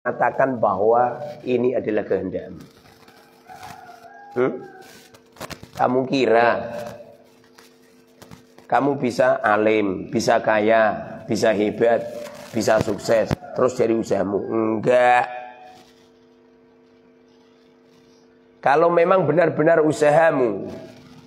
Katakan bahwa ini adalah kehendakmu. Kamu kira kamu bisa alim, bisa kaya, bisa hebat, bisa sukses terus dari usahamu? Enggak. Kalau memang benar-benar usahamu,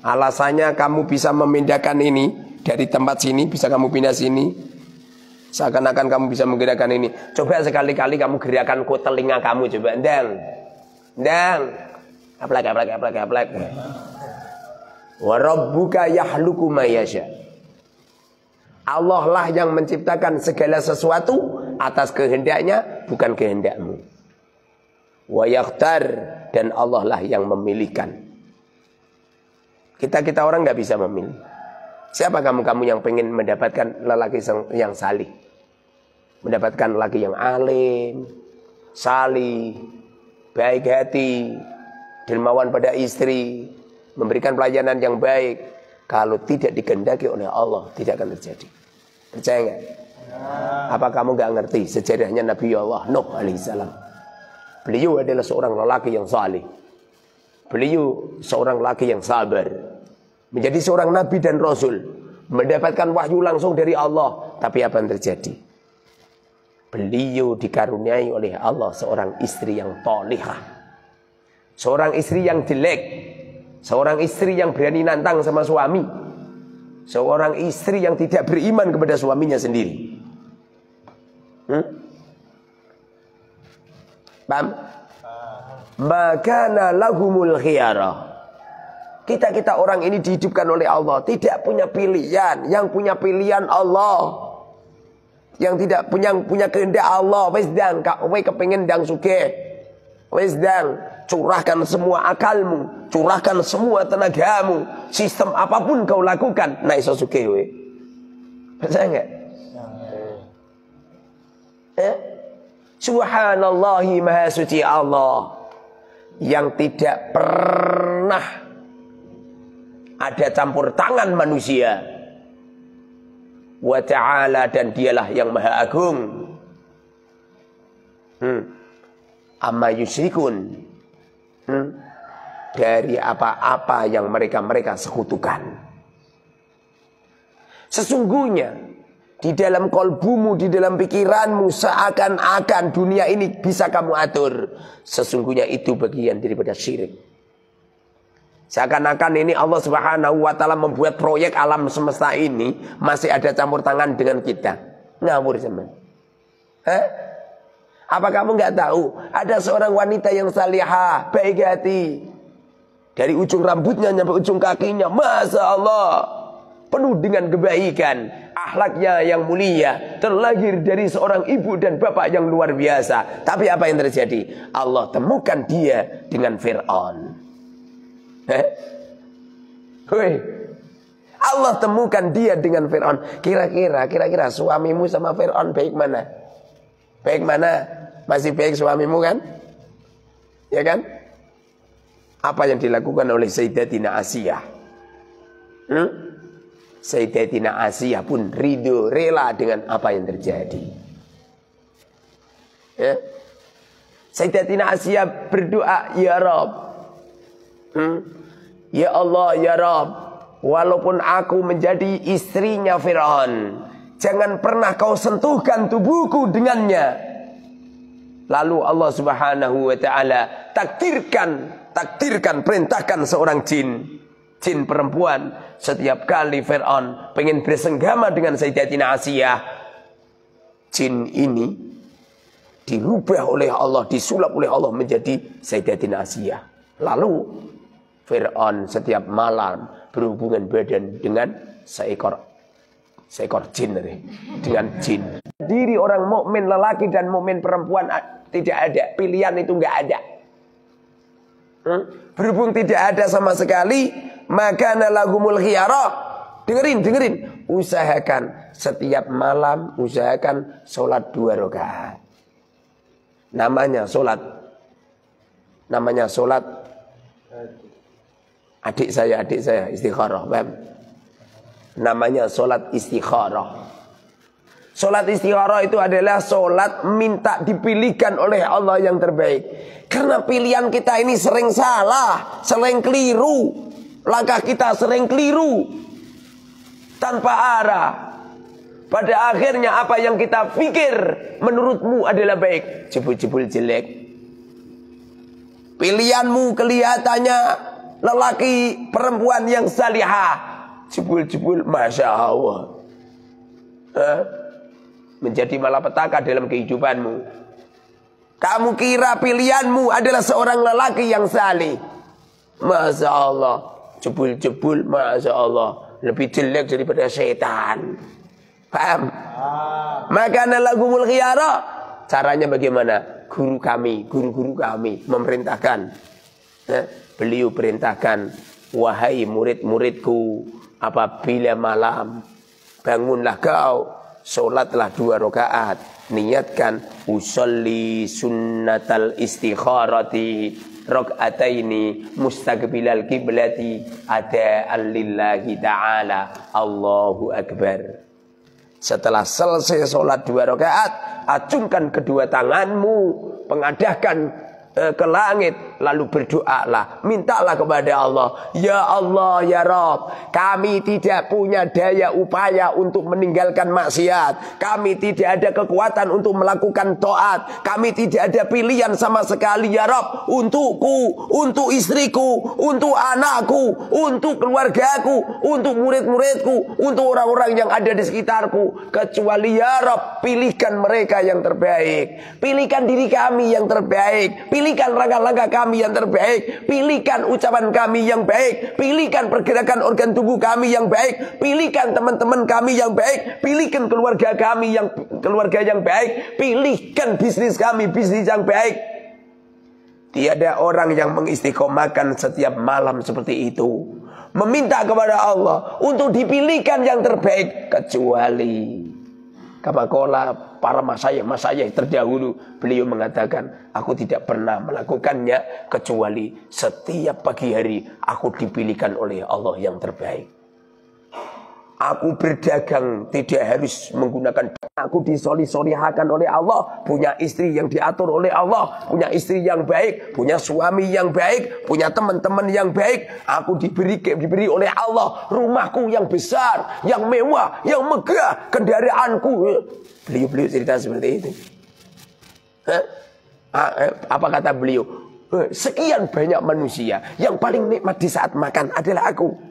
alasannya kamu bisa memindahkan ini dari tempat sini, bisa kamu pindah sini, seakan-akan kamu bisa menggerakkan ini. Coba sekali-kali kamu gerakan telinga kamu, coba ndang aplek. Wa rabbuka yakhluqu ma yasha. Allah lah yang menciptakan segala sesuatu atas kehendaknya, bukan kehendakmu. Wa yakhtar, dan Allah lah yang memilihkan. Kita orang nggak bisa memilih. Siapa kamu yang pengen mendapatkan lelaki yang salih? Mendapatkan lelaki yang alim, salih, baik hati, dermawan pada istri, memberikan pelayanan yang baik. Kalau tidak dikehendaki oleh Allah, tidak akan terjadi. Percaya nggak? Apa kamu nggak ngerti sejarahnya Nabi Allah Nuh alaihissalam? Beliau adalah seorang lelaki yang salih. Beliau seorang lelaki yang sabar. Menjadi seorang nabi dan rasul, mendapatkan wahyu langsung dari Allah. Tapi apa yang terjadi? Beliau dikaruniai oleh Allah seorang istri yang tolihah, seorang istri yang jelek, seorang istri yang berani nantang sama suami, seorang istri yang tidak beriman kepada suaminya sendiri. Paham? Makana lahumul khiyarah. Kita orang ini dihidupkan oleh Allah, tidak punya pilihan. Yang punya pilihan Allah. Yang tidak punya kehendak Allah. Wes dan kowe kepengin ndang sugih. Wes dan curahkan semua akalmu, curahkan semua tenagamu, sistem apapun kau lakukan, nah iso sugih kowe. Percaya enggak? Subhanallahi maha suci Allah yang tidak pernah ada campur tangan manusia. Wa ta'ala, dan dialah yang maha agung. Amma yusyrikun, dari apa-apa yang mereka sekutukan. Sesungguhnya di dalam kolbumu, di dalam pikiranmu, seakan-akan dunia ini bisa kamu atur. Sesungguhnya itu bagian daripada syirik. Seakan-akan ini Allah Subhanahu wa ta'ala membuat proyek alam semesta ini masih ada campur tangan dengan kita. Ngawur teman. Apa kamu nggak tahu ada seorang wanita yang salihah, baik hati, dari ujung rambutnya sampai ujung kakinya, masya Allah, penuh dengan kebaikan, akhlaknya yang mulia, terlahir dari seorang ibu dan bapak yang luar biasa. Tapi apa yang terjadi? Allah temukan dia dengan Fir'aun. Allah temukan dia dengan Fir'aun. Kira-kira suamimu sama Fir'aun baik mana? Baik mana? Masih baik suamimu kan? Ya kan? Apa yang dilakukan oleh Sayyidatina Asiyah? Sayyidatina Asiyah pun ridho, rela dengan apa yang terjadi. Sayyidatina Asiyah berdoa, ya Rabb, ya Allah, ya Rabb, walaupun aku menjadi istrinya Fir'aun, jangan pernah kau sentuhkan tubuhku dengannya. Lalu Allah Subhanahu wa ta'ala takdirkan, perintahkan seorang jin perempuan. Setiap kali Fir'aun pengen bersenggama dengan Sayyidatina Asiyah, jin ini dirubah oleh Allah, disulap oleh Allah menjadi Sayyidatina Asiyah. Lalu Fir'aun setiap malam berhubungan badan dengan seekor jin, dengan jin. Diri orang mukmin lelaki dan mukmin perempuan tidak ada, pilihan itu enggak ada. Berhubung tidak ada sama sekali, maka lahumul khiyarah. Dengerin, usahakan setiap malam, usahakan sholat 2 rakaat. Namanya sholat adik saya istikharah. Namanya sholat istikharah. Sholat istikharah itu adalah sholat minta dipilihkan oleh Allah yang terbaik. Karena pilihan kita ini sering salah, sering keliru. Langkah kita sering keliru tanpa arah. Pada akhirnya apa yang kita pikir menurutmu adalah baik, jebul-jebul jelek. Pilihanmu kelihatannya lelaki perempuan yang salihah, jebul-jebul Masya Allah. Menjadi malapetaka dalam kehidupanmu. Kamu kira pilihanmu adalah seorang lelaki yang salih, Masya Allah, jebul-jebul Masya Allah, lebih jelek daripada setan. Paham? Maka nalagumul khiyara. Caranya bagaimana? Guru-guru kami memerintahkan. Beliau perintahkan, wahai murid-muridku, apabila malam bangunlah kau, sholatlah 2 rakaat, niatkan usolli sunnatal istikharati rakaataini mustaqbilal kiblati ada'an lillahi ta'ala. Allahu akbar. Setelah selesai sholat 2 rakaat, acungkan kedua tanganmu, pengadahkan ke langit, lalu berdoalah, mintalah kepada Allah, ya Allah, ya Rabb, kami tidak punya daya upaya untuk meninggalkan maksiat, kami tidak ada kekuatan untuk melakukan taat, kami tidak ada pilihan sama sekali ya Rabb, untukku, untuk istriku, untuk anakku, untuk keluargaku, untuk murid-muridku, untuk orang-orang yang ada di sekitarku, kecuali ya Rabb, pilihkan mereka yang terbaik, pilihkan diri kami yang terbaik, pilihkan langkah-langkah kami yang terbaik, pilihkan ucapan kami yang baik, pilihkan pergerakan organ tubuh kami yang baik, pilihkan teman-teman kami yang baik, pilihkan keluarga kami yang baik, pilihkan bisnis kami bisnis yang baik. Tiada orang yang mengistiqomahkan setiap malam seperti itu, meminta kepada Allah untuk dipilihkan yang terbaik, kecuali Kabakola para masyayikh terdahulu, beliau mengatakan, aku tidak pernah melakukannya kecuali setiap pagi hari aku dipilihkan oleh Allah yang terbaik. Aku berdagang tidak harus menggunakan, aku disoli-solihakan oleh Allah, punya istri yang diatur oleh Allah, punya istri yang baik, punya suami yang baik, punya teman-teman yang baik. Aku diberi oleh Allah rumahku yang besar, yang mewah, yang megah, kendaraanku. Beliau cerita seperti itu. Apa kata beliau? Sekian banyak manusia, yang paling nikmat di saat makan adalah aku.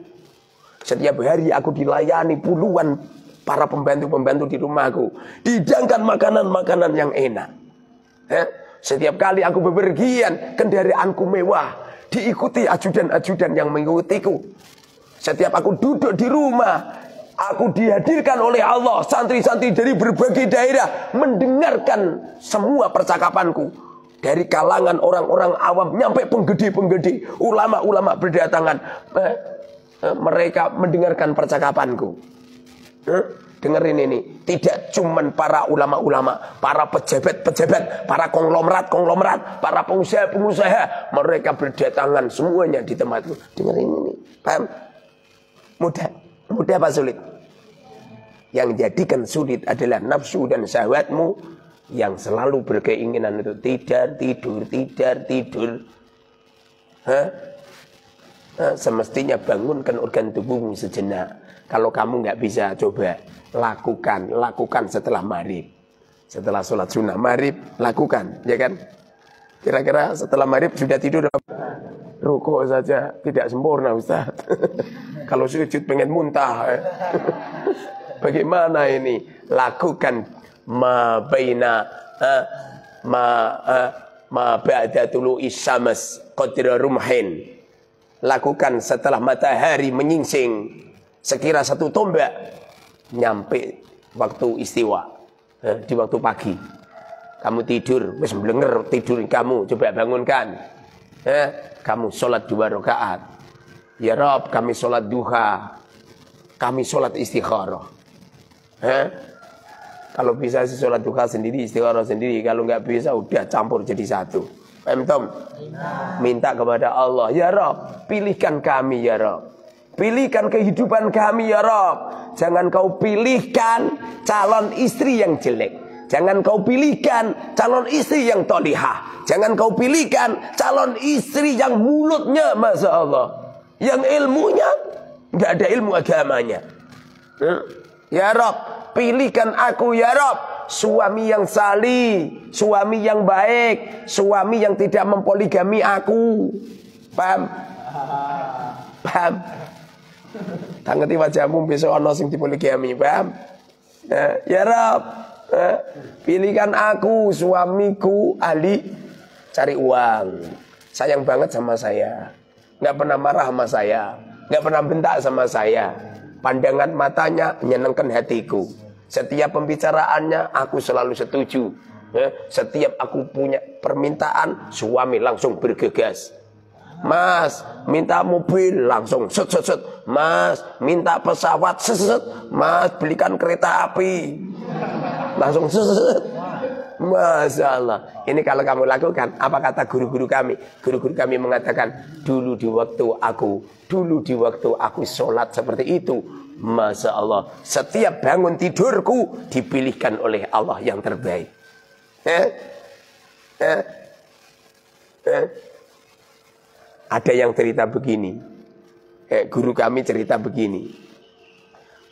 Setiap hari aku dilayani puluhan para pembantu-pembantu di rumahku, dihidangkan makanan-makanan yang enak. Setiap kali aku bepergian, kendaraanku mewah, diikuti ajudan-ajudan yang mengikutiku. Setiap aku duduk di rumah, aku dihadirkan oleh Allah, santri-santri dari berbagai daerah mendengarkan semua percakapanku. Dari kalangan orang-orang awam nyampe penggede-penggede, ulama-ulama berdatangan. Mereka mendengarkan percakapanku. Dengerin ini. Tidak cuman para ulama-ulama, para pejabat-pejabat, para konglomerat-konglomerat, para pengusaha-pengusaha, mereka berdatangan semuanya di tempatku. Dengerin ini. Paham? Mudah apa sulit? Yang jadikan sulit adalah nafsu dan syahwatmu yang selalu berkeinginan untuk tidur. Semestinya bangunkan organ tubuhmu sejenak. Kalau kamu nggak bisa, coba lakukan setelah maghrib, setelah sholat sunnah maghrib, lakukan, ya kan? Kira-kira setelah maghrib sudah tidur? Rukuk saja tidak sempurna, Ustaz. Kalau sujud pengen muntah. Bagaimana ini? Lakukan ma baina ma ba'da tulu'is syams qadra rumhin. Lakukan setelah matahari menyingsing sekira 1 tombak, nyampe waktu istiwa, di waktu pagi. Kamu tidur, wis blenger tidur kamu, coba bangunkan. Kamu sholat 2 rakaat. Ya Rabb, kami sholat duha, kami sholat istikharah. Kalau bisa sih sholat duha sendiri, istikharah sendiri. Kalau nggak bisa, udah campur jadi satu. Minta kepada Allah, ya Rabb, pilihkan kami ya Rabb, pilihkan kehidupan kami ya Rabb. Jangan kau pilihkan calon istri yang jelek. Jangan kau pilihkan calon istri yang tolihah. Jangan kau pilihkan calon istri yang mulutnya Masya Allah, yang ilmunya nggak ada ilmu agamanya. Ya Rob, pilihkan aku ya Rob, suami yang salih, suami yang baik, suami yang tidak mempoligami aku. Paham? Paham? Tak ngerti wajahmu besok ono sing dipoligami, paham? Ya Rob, pilihkan aku, suamiku ahli cari uang, sayang banget sama saya, nggak pernah marah sama saya, nggak pernah bentak sama saya, pandangan matanya menyenangkan hatiku, setiap pembicaraannya aku selalu setuju. Setiap aku punya permintaan, suami langsung bergegas. Mas, minta mobil langsung set. Mas, minta pesawat set. Mas, belikan kereta api langsung set. Masya Allah. Ini kalau kamu lakukan, apa kata guru-guru kami? Guru-guru kami mengatakan, dulu di waktu aku sholat seperti itu, Masya Allah, setiap bangun tidurku dipilihkan oleh Allah yang terbaik. Ada yang cerita begini, guru kami cerita begini.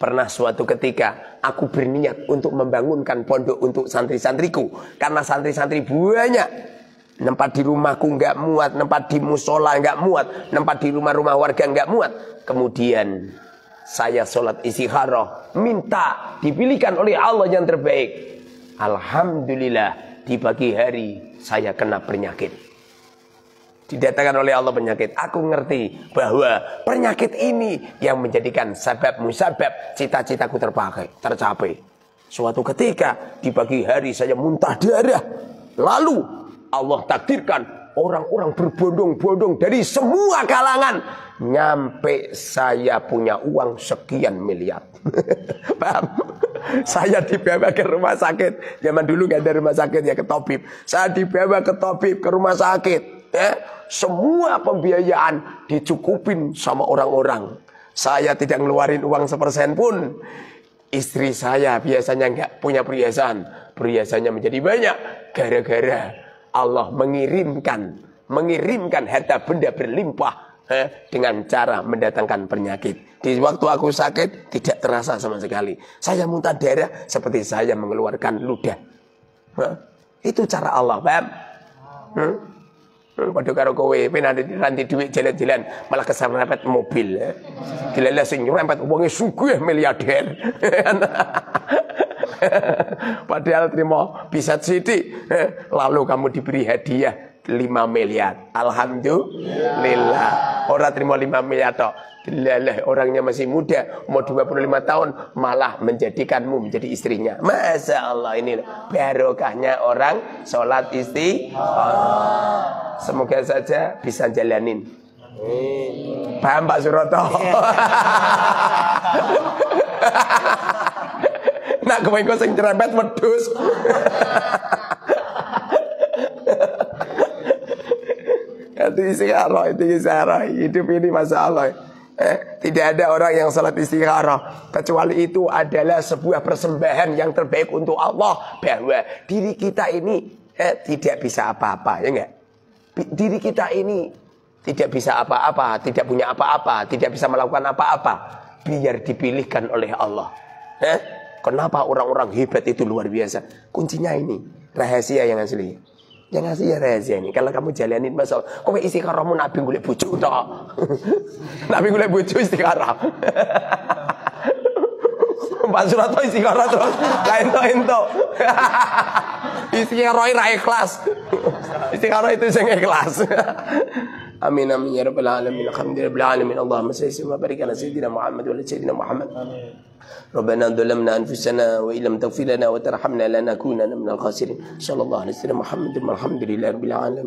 Pernah suatu ketika aku berniat untuk membangunkan pondok untuk santri-santriku, karena santri-santri banyak. Nempat di rumahku nggak muat, nempat di musola nggak muat, nempat di rumah-rumah warga nggak muat. Kemudian saya sholat istikharah, minta dipilihkan oleh Allah yang terbaik. Alhamdulillah, di pagi hari saya kena penyakit. Didatangkan oleh Allah penyakit. Aku ngerti bahwa penyakit ini yang menjadikan sebab musabab cita-citaku tercapai. Suatu ketika di pagi hari saya muntah darah. Lalu Allah takdirkan orang-orang berbondong-bondong dari semua kalangan. Nyampe saya punya uang sekian miliar. Paham? Saya dibawa ke rumah sakit. Zaman dulu gak ada rumah sakit ya, ke tabib. Saya dibawa ke tabib, ke rumah sakit. Semua pembiayaan dicukupin sama orang-orang. Saya tidak ngeluarin uang 1% pun. Istri saya biasanya nggak punya perhiasan, perhiasannya menjadi banyak gara-gara Allah mengirimkan harta benda berlimpah dengan cara mendatangkan penyakit. Di waktu aku sakit tidak terasa sama sekali. Saya muntah darah seperti saya mengeluarkan ludah. Itu cara Allah, paham? Padha karo kowe nanti duit jalan-jalan malah keserempet mobil. Dileles sing nyerempet wonge sugih miliarder. Padahal terima bisa sithik, lalu kamu diberi hadiah 5 miliar. Alhamdulillah. Orang terima 5 miliar tok. Dileles orangnya masih muda, umur 25 tahun malah menjadikanmu menjadi istrinya. Masya Allah, ini barokahnya orang sholat istikharah. Semoga saja bisa jalanin. Paham Pak Suroto? Nak kowe engko sing cerempet wedhus. Itu istikharah, hidup ini masalah. Tidak ada orang yang salat istikharah kecuali itu adalah sebuah persembahan yang terbaik untuk Allah, bahwa diri kita ini tidak bisa apa-apa, ya enggak? Diri kita ini tidak bisa apa-apa, tidak punya apa-apa, tidak bisa melakukan apa-apa, biar dipilihkan oleh Allah. Kenapa orang-orang hebat itu luar biasa? Kuncinya ini, rahasia yang asli. Yang asli ya rahasia ini. Kalau kamu jalanin masalah, kowe istikharahmu nabi golek bojo tok. Nabi golek bojo istikharah. Pak Suroto istikharah terus ento. Istikharah ra ikhlas. Istikharah itu sing ikhlas. Amin amin ya rabbal alamin. Alhamdulillah alamin. Allahumma salli wa barik ala sayyidina Muhammad wa ala sayyidina Muhammad. ربنا ظلمنا أنفسنا وإن لم تغفر لنا وترحمنا لنكونن من الخاسرين. صلى الله عليه وسلم محمد والحمد لله رب العالمين.